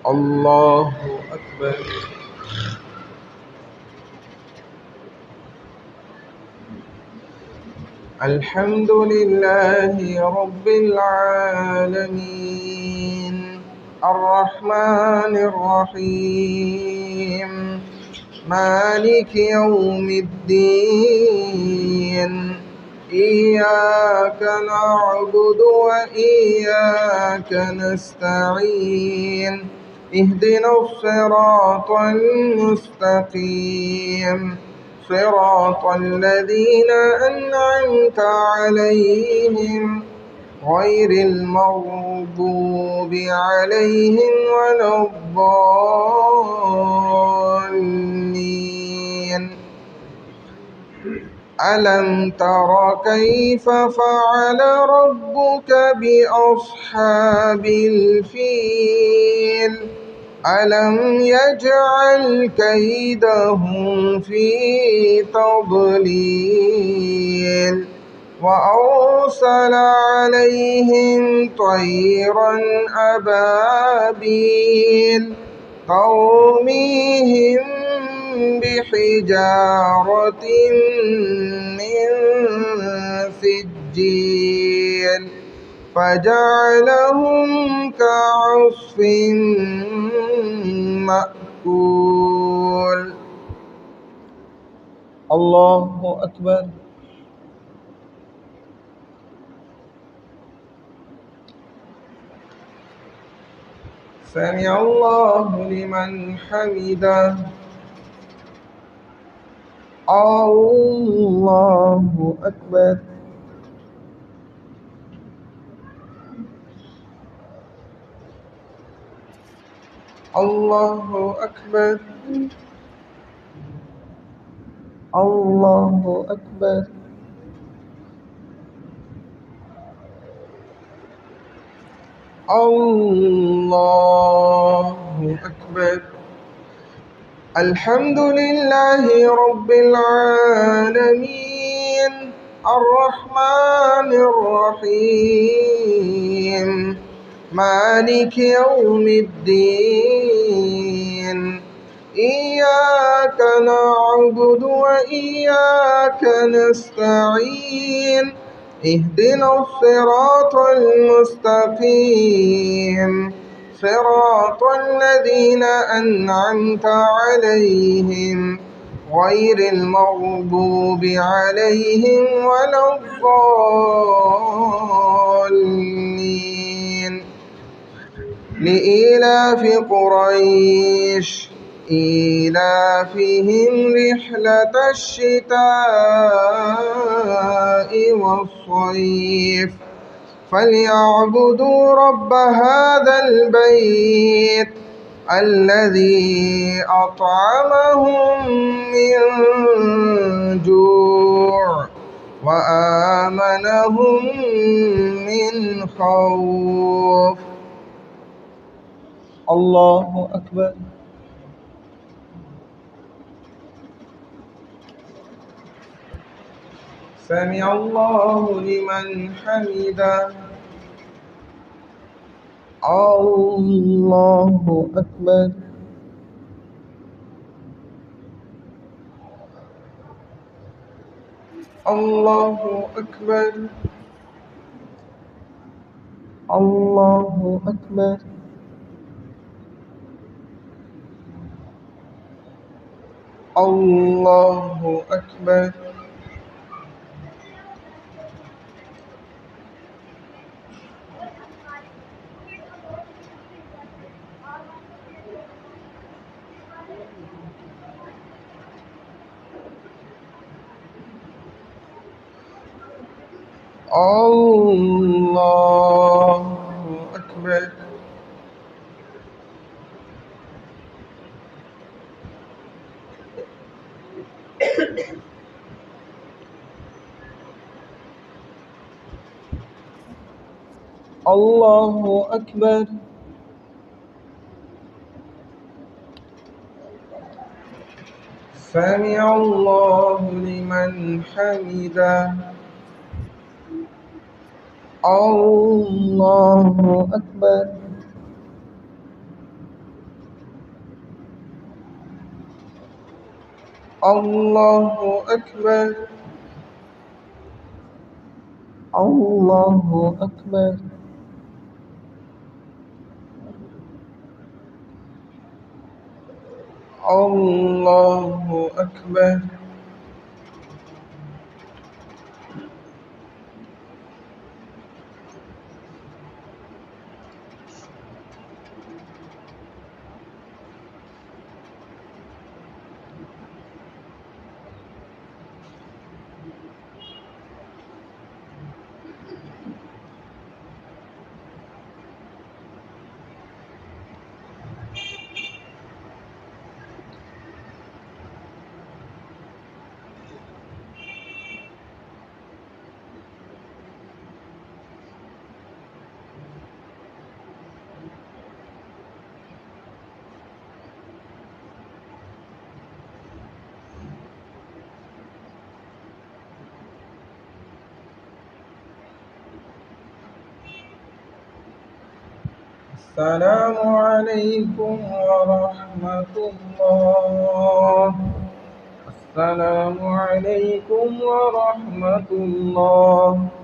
الله أكبر. الحمد لله رب العالمين الرحمن الرحيم مالك يوم الدين إياك نعبد وإياك نستعين اهدنا الصراط المستقيم صراط الذين أنعمت عليهم غير المغضوب عليهم ولا الضالين. ألم تر كيف فعل ربك بأصحاب الفيل ألم يجعل كيدهم في تضليل وأرسل عليهم طيرا أبابيل ترميهم بحجارة من سجيل فجعلهم كعصف مأكول. الله أكبر. سمع الله لمن حمده. الله أكبر. الله أكبر. الله أكبر. الله أكبر. الحمد لله رب العالمين الرحمن الرحيم مالك يوم الدين إياك نعبد وإياك نستعين اهدنا الصراط المستقيم صراط الذين أنعمت عليهم غير المغضوب عليهم ولا الضالين. لإيلاف قريش إيلافهم رحلة الشتاء والصيف فليعبدوا رب هذا البيت الذي أطعمهم من جوع وآمنهم من خوف. الله أكبر. سمع الله لمن حمده. الله أكبر. الله أكبر. الله أكبر. الله أكبر. الله أكبر. الله أكبر. سمع الله لمن حمده. الله أكبر. الله أكبر. الله أكبر. الله أكبر. السلام عليكم ورحمة الله. السلام عليكم ورحمة الله.